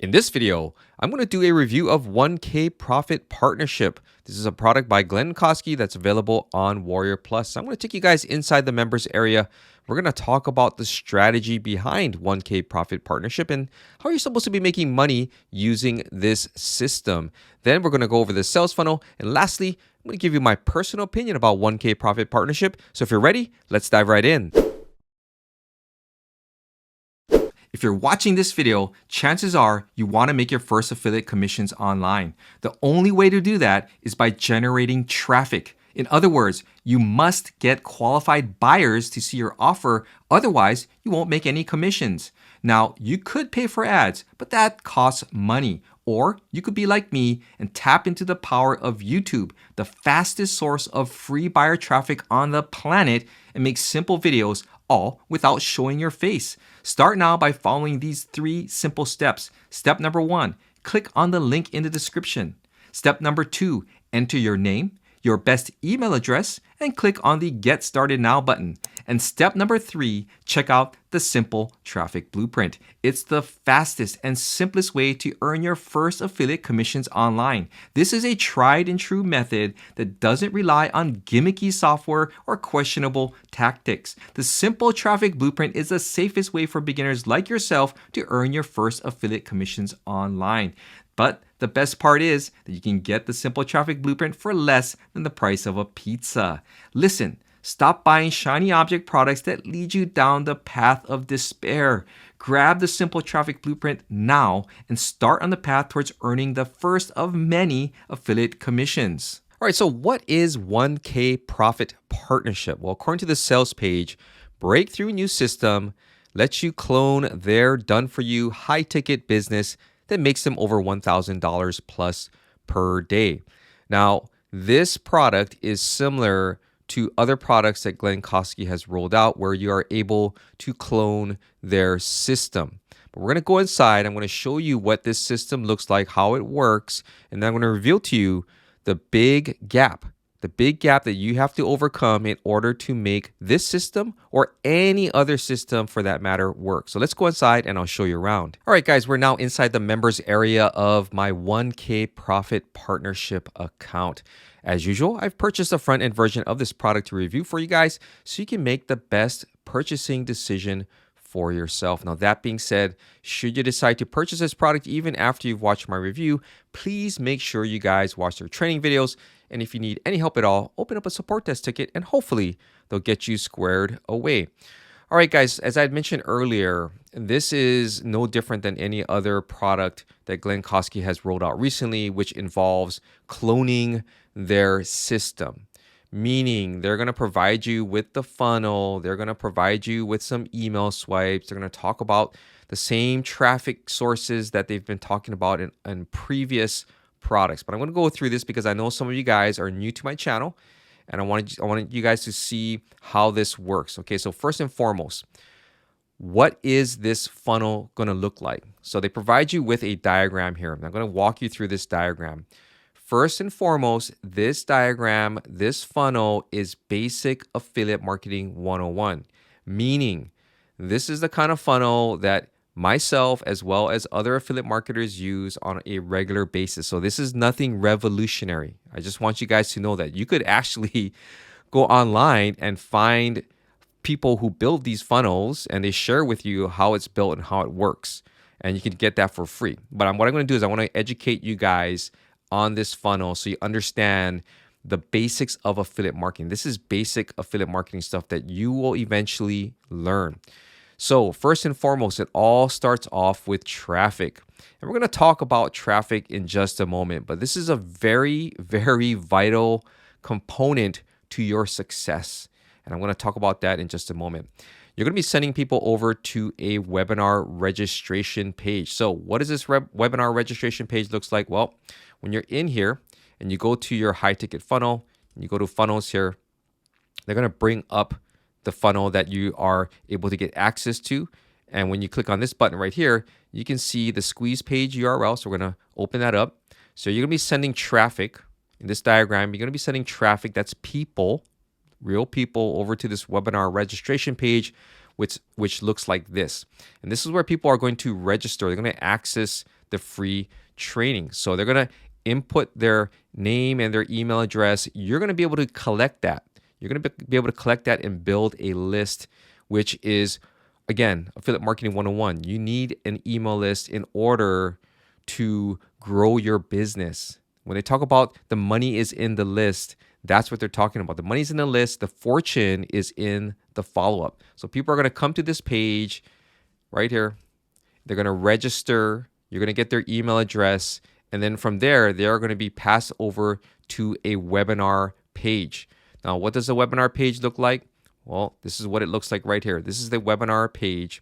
In this video, I'm going to do a review of 1K Profit Partnership. This is a product by Glynn Kosky that's available on Warrior Plus. I'm going to take you guys inside the members area. We're going to talk about the strategy behind 1K Profit Partnership and how you're supposed to be making money using this system. Then we're going to go over the sales funnel. And lastly, I'm going to give you my personal opinion about 1K Profit Partnership. So if you're ready, let's dive right in. If you're watching this video, chances are you want to make your first affiliate commissions online. The only way to do that is by generating traffic. In other words, you must get qualified buyers to see your offer, otherwise you won't make any commissions. Now, you could pay for ads, but that costs money. Or you could be like me and tap into the power of YouTube, the fastest source of free buyer traffic on the planet, and make simple videos all without showing your face. Start now by following these 3 simple steps. Step number 1, click on the link in the description. Step number 2, enter your name, your best email address, and click on the Get Started Now button. And step number 3, check out the Simple Traffic Blueprint. It's the fastest and simplest way to earn your first affiliate commissions online. This is a tried and true method that doesn't rely on gimmicky software or questionable tactics. The Simple Traffic Blueprint is the safest way for beginners like yourself to earn your first affiliate commissions online. But the best part is that you can get the Simple Traffic Blueprint for less than the price of a pizza. Listen, stop buying shiny object products that lead you down the path of despair. Grab the Simple Traffic Blueprint now and start on the path towards earning the first of many affiliate commissions. All right, so what is 1K Profit Partnership? Well, according to the sales page, breakthrough new system lets you clone their done-for-you high-ticket business that makes them over $1,000 plus per day. Now, this product is similar to other products that Glynn Kosky has rolled out where you are able to clone their system. But we're going to go inside. I'm going to show you what this system looks like, how it works, and then I'm going to reveal to you the big gap that you have to overcome in order to make this system or any other system for that matter work. So let's go inside and I'll show you around. All right, guys, we're now inside the members area of my 1K Profit Partnership account. As usual, I've purchased a front-end version of this product to review for you guys so you can make the best purchasing decision for yourself. Now, that being said, should you decide to purchase this product even after you've watched my review, please make sure you guys watch their training videos. And if you need any help at all, open up a support desk ticket and hopefully they'll get you squared away. All right, guys, as I had mentioned earlier, this is no different than any other product that Glynn Kosky has rolled out recently, which involves cloning their system. Meaning they're going to provide you with the funnel, they're going to provide you with some email swipes, they're going to talk about the same traffic sources that they've been talking about in previous products. But I'm going to go through this because I know some of you guys are new to my channel and I wanted you guys to see how this works. Okay, so first and foremost, what is this funnel going to look like? So they provide you with a diagram here. I'm going to walk you through this diagram. First and foremost, this diagram, this funnel is basic affiliate marketing 101, meaning this is the kind of funnel that myself as well as other affiliate marketers use on a regular basis. So this is nothing revolutionary. I just want you guys to know that you could actually go online and find people who build these funnels and they share with you how it's built and how it works. And you can get that for free. But what I'm going to do is I want to educate you guys on this funnel so you understand the basics of affiliate marketing. This is basic affiliate marketing stuff that you will eventually learn. So first and foremost, it all starts off with traffic. And we're going to talk about traffic in just a moment, but this is a very, very vital component to your success. And I'm going to talk about that in just a moment. You're going to be sending people over to a webinar registration page. So what does this webinar registration page looks like? Well, when you're in here and you go to your high ticket funnel, and you go to funnels here, they're going to bring up the funnel that you are able to get access to. And when you click on this button right here, you can see the squeeze page URL. So we're going to open that up. So you're going to be sending traffic in this diagram. You're going to be sending traffic that's people, real people, over to this webinar registration page, which looks like this. And this is where people are going to register. They're going to access the free training. So they're going to input their name and their email address. You're going to be able to collect that. You're going to be able to collect that and build a list, which is, again, affiliate marketing 101. You need an email list in order to grow your business. When they talk about the money is in the list, that's what they're talking about. The money's in the list. The fortune is in the follow-up. So people are going to come to this page right here. They're going to register. You're going to get their email address. And then from there, they're going to be passed over to a webinar page. Now, what does a webinar page look like? Well, this is what it looks like right here. This is the webinar page.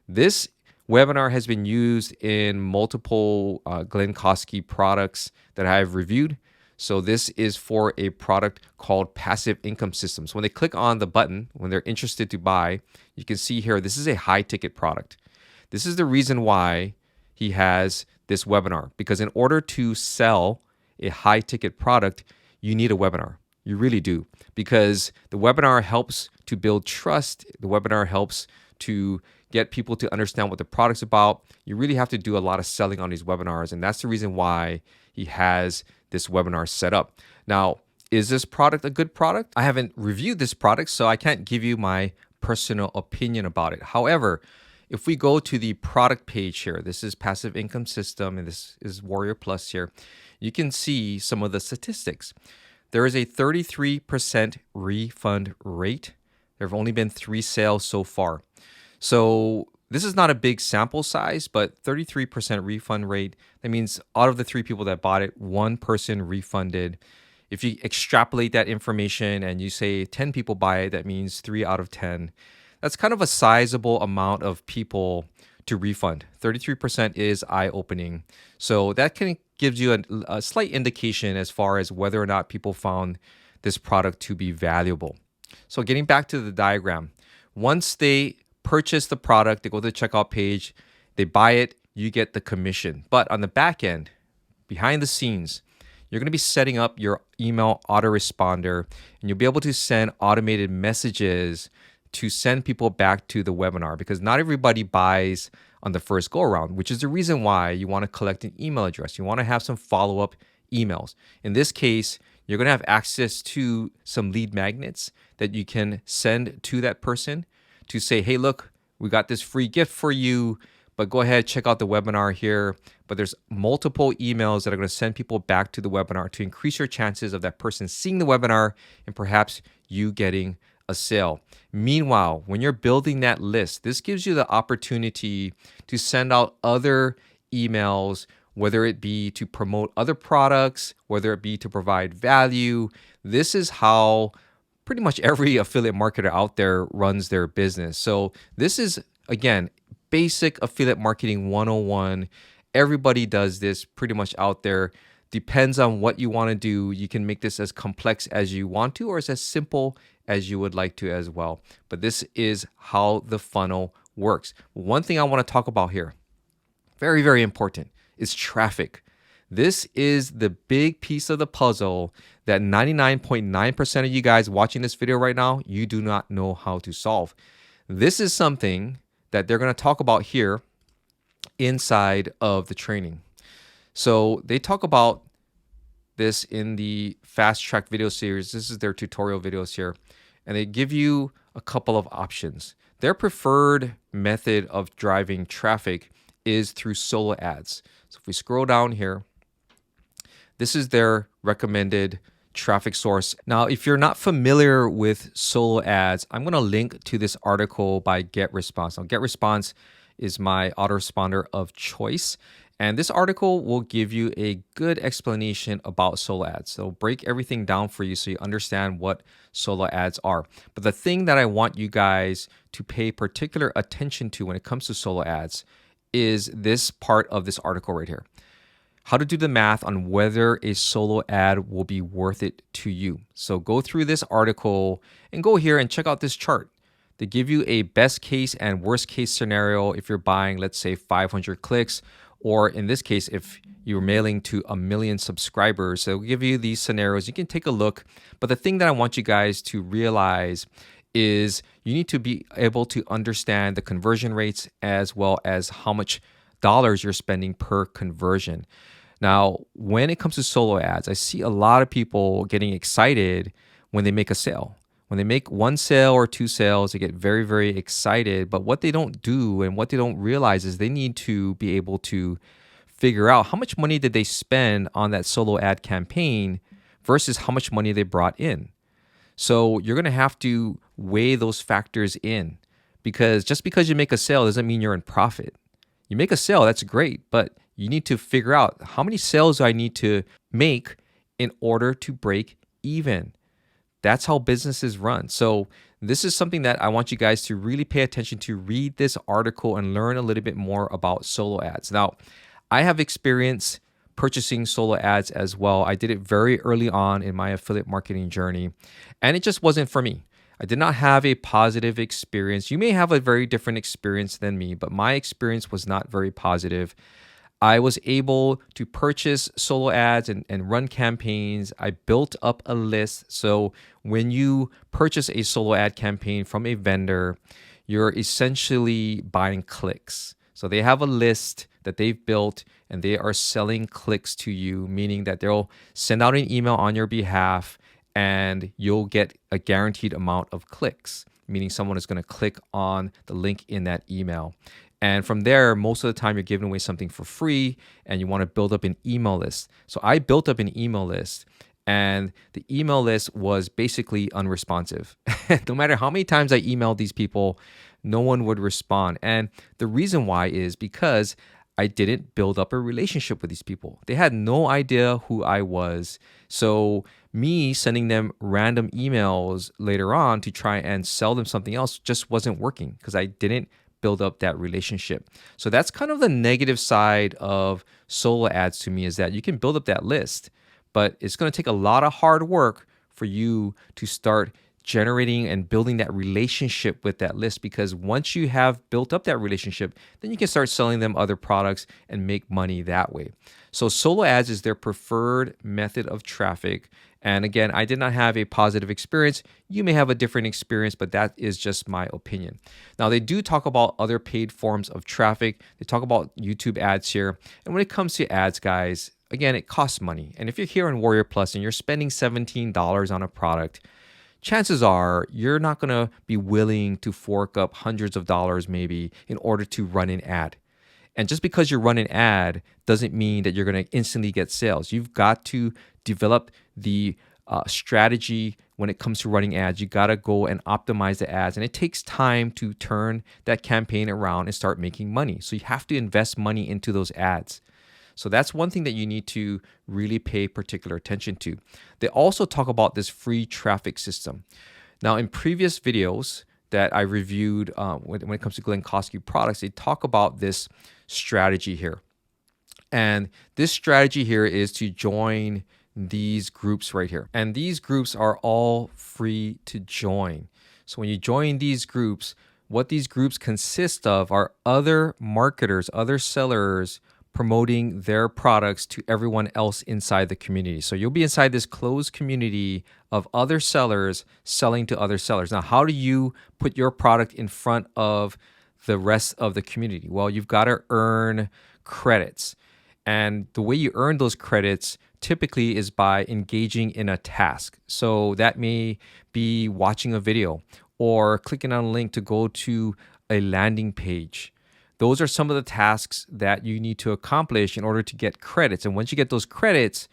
This webinar has been used in multiple Glynn Kosky products that I have reviewed. So this is for a product called Passive Income Systems. When they click on the button, when they're interested to buy, you can see here, this is a high ticket product. This is the reason why he has this webinar, because in order to sell a high ticket product, you need a webinar. You really do, because the webinar helps to build trust. The webinar helps to get people to understand what the product's about. You really have to do a lot of selling on these webinars, and that's the reason why he has this webinar set up. Now, is this product a good product? I haven't reviewed this product, so I can't give you my personal opinion about it. However, if we go to the product page here, this is Passive Income System, and this is Warrior Plus here, you can see some of the statistics. There is a 33% refund rate. There have only been 3 sales so far. So this is not a big sample size, but 33% refund rate. That means out of the 3 people that bought it, 1 person refunded. If you extrapolate that information and you say 10 people buy it, that means 3 out of 10. That's kind of a sizable amount of people to refund. 33% is eye-opening. So that gives you a slight indication as far as whether or not people found this product to be valuable. So getting back to the diagram, once they purchase the product, they go to the checkout page, they buy it, you get the commission. But on the back end, behind the scenes, you're going to be setting up your email autoresponder, and you'll be able to send automated messages to send people back to the webinar, because not everybody buys on the first go around, which is the reason why you want to collect an email address. You want to have some follow-up emails. In this case, you're going to have access to some lead magnets that you can send to that person to say, hey, look, we got this free gift for you, but go ahead, check out the webinar here. But there's multiple emails that are going to send people back to the webinar to increase your chances of that person seeing the webinar and perhaps you getting a sale. Meanwhile, when you're building that list, this gives you the opportunity to send out other emails, whether it be to promote other products, whether it be to provide value. This is how pretty much every affiliate marketer out there runs their business. So this is, again, basic affiliate marketing 101. Everybody does this pretty much out there. Depends on what you want to do. You can make this as complex as you want to, or as simple as you would like to as well. But this is how the funnel works. One thing I want to talk about here, very, very important, is traffic. This is the big piece of the puzzle that 99.9% of you guys watching this video right now, you do not know how to solve. This is something that they're going to talk about here inside of the training. So they talk about this in the fast track video series. This is their tutorial videos here. And they give you a couple of options. Their preferred method of driving traffic is through solo ads. So if we scroll down here, this is their recommended traffic source. Now, if you're not familiar with solo ads, I'm going to link to this article by GetResponse. Now, GetResponse is my autoresponder of choice. And this article will give you a good explanation about solo ads. So break everything down for you so you understand what solo ads are. But the thing that I want you guys to pay particular attention to when it comes to solo ads is this part of this article right here. How to do the math on whether a solo ad will be worth it to you. So go through this article and go here and check out this chart. They give you a best case and worst case scenario if you're buying, let's say, 500 clicks, or in this case, if you're mailing to 1 million subscribers. So they'll give you these scenarios. You can take a look. But the thing that I want you guys to realize is you need to be able to understand the conversion rates as well as how much dollars you're spending per conversion. Now, when it comes to solo ads, I see a lot of people getting excited when they make a sale. When they make one sale or two sales, they get very, very excited. But what they don't do and what they don't realize is they need to be able to figure out how much money did they spend on that solo ad campaign versus how much money they brought in. So you're going to have to weigh those factors in, because just because you make a sale doesn't mean you're in profit. You make a sale, that's great, but you need to figure out how many sales do I need to make in order to break even. That's how businesses run. So this is something that I want you guys to really pay attention to. Read this article and learn a little bit more about solo ads. Now, I have experience purchasing solo ads as well. I did it very early on in my affiliate marketing journey, and it just wasn't for me. I did not have a positive experience. You may have a very different experience than me, but my experience was not very positive. I was able to purchase solo ads and run campaigns. I built up a list. So when you purchase a solo ad campaign from a vendor, you're essentially buying clicks. So they have a list that they've built and they are selling clicks to you, meaning that they'll send out an email on your behalf and you'll get a guaranteed amount of clicks, meaning someone is going to click on the link in that email. And from there, most of the time you're giving away something for free and you want to build up an email list. So I built up an email list, and the email list was basically unresponsive. No matter how many times I emailed these people, no one would respond. And the reason why is because I didn't build up a relationship with these people. They had no idea who I was. So me sending them random emails later on to try and sell them something else just wasn't working because I didn't build up that relationship. So that's kind of the negative side of solo ads to me, is that you can build up that list, but it's going to take a lot of hard work for you to start generating and building that relationship with that list, because once you have built up that relationship, then you can start selling them other products and make money that way. So solo ads is their preferred method of traffic. And again, I did not have a positive experience. You may have a different experience, but that is just my opinion. Now, they do talk about other paid forms of traffic. They talk about YouTube ads here. And when it comes to ads, guys, again, it costs money. And if you're here in Warrior Plus and you're spending $17 on a product, chances are you're not going to be willing to fork up hundreds of dollars maybe in order to run an ad. And just because you run an ad doesn't mean that you're going to instantly get sales. You've got to develop the strategy when it comes to running ads. You got to go and optimize the ads. And it takes time to turn that campaign around and start making money. So you have to invest money into those ads. So that's one thing that you need to really pay particular attention to. They also talk about this free traffic system. Now, in previous videos that I reviewed when it comes to Glynn Kosky products, they talk about this strategy here. And this strategy here is to join these groups right here. And these groups are all free to join. So when you join these groups, what these groups consist of are other marketers, other sellers promoting their products to everyone else inside the community. So you'll be inside this closed community of other sellers selling to other sellers. Now, how do you put your product in front of the rest of the community? Well, you've got to earn credits. And the way you earn those credits typically is by engaging in a task. So that may be watching a video or clicking on a link to go to a landing page. Those are some of the tasks that you need to accomplish in order to get credits. And once you get those credits,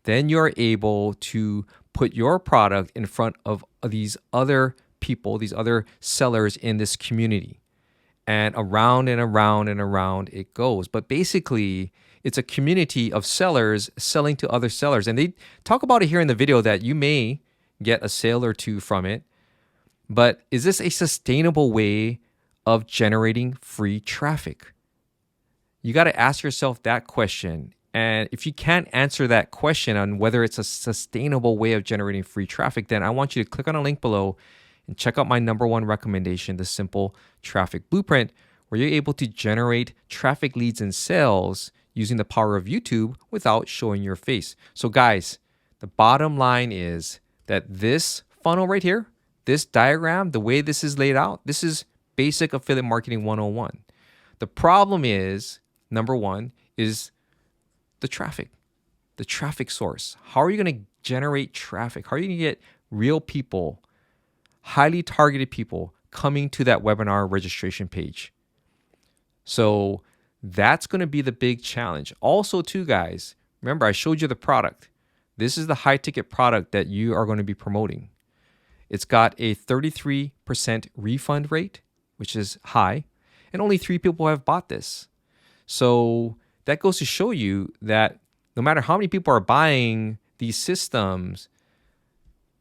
then you're able to put your product in front of these other people, these other sellers in this community. And around and around and around it goes. But basically, it's a community of sellers selling to other sellers. And they talk about it here in the video that you may get a sale or two from it. But is this a sustainable way of generating free traffic? You got to ask yourself that question. And if you can't answer that question on whether it's a sustainable way of generating free traffic, then I want you to click on a link below and check out my #1 recommendation, the Simple Traffic Blueprint, where you're able to generate traffic leads and sales using the power of YouTube without showing your face. So guys, the bottom line is that this funnel right here, this diagram, the way this is laid out, this is basic affiliate marketing 101. The problem is number one, is the traffic source. How are you going to generate traffic? How are you going to get real people, highly targeted people coming to that webinar registration page? So that's going to be the big challenge. Also, too, guys, remember I showed you the product. This is the high ticket product that you are going to be promoting. It's got a 33% refund rate, which is high, and only 3 people have bought this. So that goes to show you that no matter how many people are buying these systems,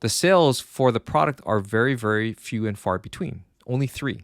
the sales for the product are very, very few and far between. Only 3.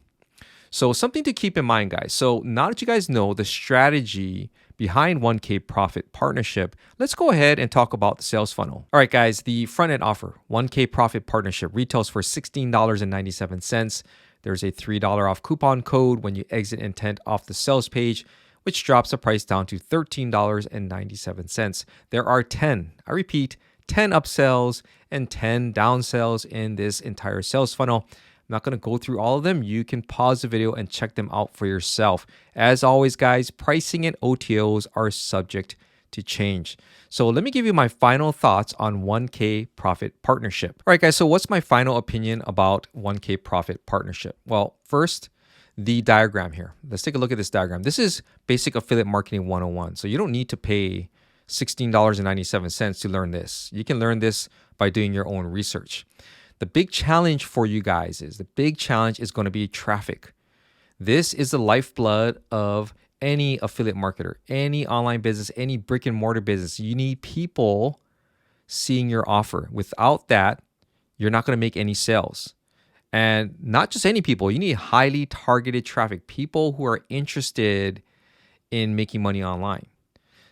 So something to keep in mind, guys. So now that you guys know the strategy behind 1K Profit Partnership, let's go ahead and talk about the sales funnel. All right, guys, the front-end offer, 1K Profit Partnership, retails for $16.97. There's a $3 off coupon code when you exit intent off the sales page, which drops the price down to $13.97. There are 10, I repeat, 10 upsells and 10 downsells in this entire sales funnel. I'm not going to go through all of them. You can pause the video and check them out for yourself. As always, guys, pricing and OTOs are subject to change. So let me give you my final thoughts on 1K Profit Partnership. All right, guys, so what's my final opinion about 1K Profit Partnership? Well, first, the diagram here. Let's take a look at this diagram. This is basic affiliate marketing 101. So you don't need to pay $16.97 to learn this. You can learn this by doing your own research. The big challenge for you guys is going to be traffic. This is the lifeblood of any affiliate marketer, any online business, any brick and mortar business. You need people seeing your offer. Without that, you're not going to make any sales. And not just any people, you need highly targeted traffic, people who are interested in making money online.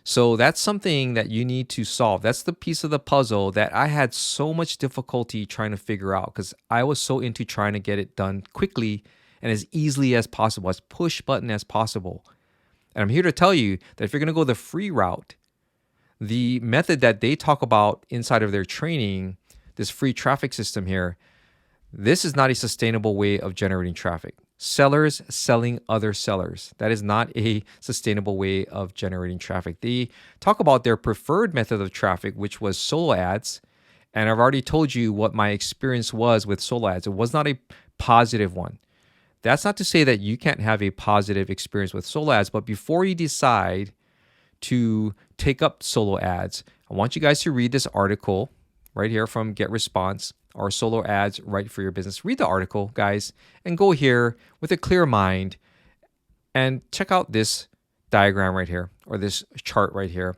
So that's something that you need to solve. That's the piece of the puzzle that I had so much difficulty trying to figure out because I was so into trying to get it done quickly and as easily as possible, as push button as possible. And I'm here to tell you that if you're going to go the free route, the method that they talk about inside of their training, this free traffic system here, this is not a sustainable way of generating traffic. Sellers selling other sellers. That is not a sustainable way of generating traffic. They talk about their preferred method of traffic, which was solo ads. And I've already told you what my experience was with solo ads. It was not a positive one. That's not to say that you can't have a positive experience with solo ads, but before you decide to take up solo ads, I want you guys to read this article right here from Get Response, or solo ads right for your business. Read the article, guys, and go here with a clear mind and check out this diagram right here, or this chart right here.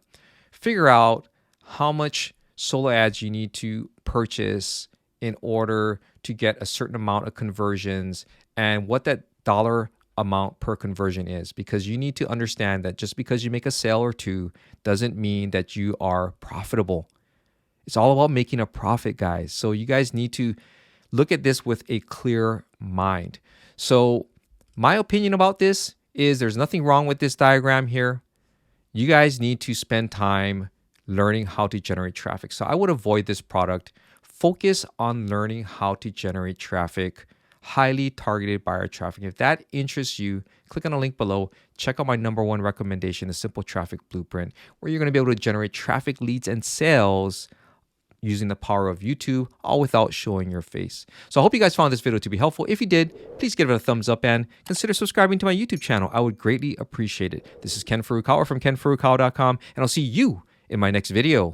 Figure out how much solo ads you need to purchase in order to get a certain amount of conversions and what that dollar amount per conversion is, because you need to understand that just because you make a sale or two doesn't mean that you are profitable. It's all about making a profit, guys. So you guys need to look at this with a clear mind. So my opinion about this is there's nothing wrong with this diagram here. You guys need to spend time learning how to generate traffic. So I would avoid this product. Focus on learning how to generate traffic, highly targeted buyer traffic. If that interests you, click on the link below. Check out my #1 recommendation, the Simple Traffic Blueprint, where you're going to be able to generate traffic, leads, and sales using the power of YouTube, all without showing your face. So I hope you guys found this video to be helpful. If you did, please give it a thumbs up and consider subscribing to my YouTube channel. I would greatly appreciate it. This is Ken Furukawa from kenfurukawa.com, and I'll see you in my next video.